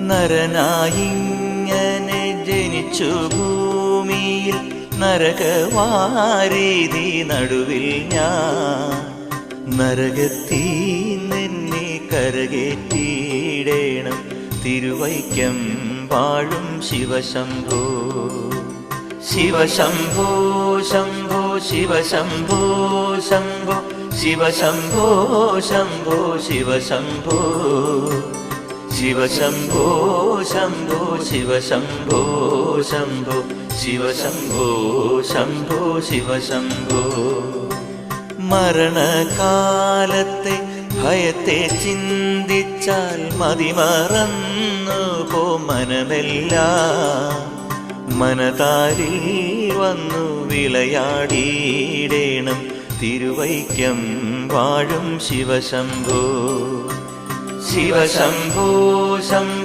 നരനായിങ്ങനെ ജനിച്ചു ഭൂമിയിൽ നരകവാരീതി നടുവിൽ ഞാൻ നരകത്തീ നിന്നെ കരകേറ്റിയിടേണം തിരുവൈക്കം വാഴും ശിവശംഭോ ശിവശംഭോ ശംഭോ ശിവശംഭോ ശംഭോ ശിവശംഭോ ശംഭോ ശിവശംഭോ ശിവശംഭോ ശംഭോ ശിവശംഭോ ശംഭോ ശിവശംഭോ ശംഭോ ശിവശംഭോ മരണകാലത്തെ ഭയത്തെ ചിന്തിച്ചാൽ മതിമറന്നു പോ മനമെല്ലാം മനതാരിൽ വന്നു വിളയാടിയിടേണം തിരുവൈക്കം വാഴും ശിവശംഭോ ശിവശംഭോ ശംഭോ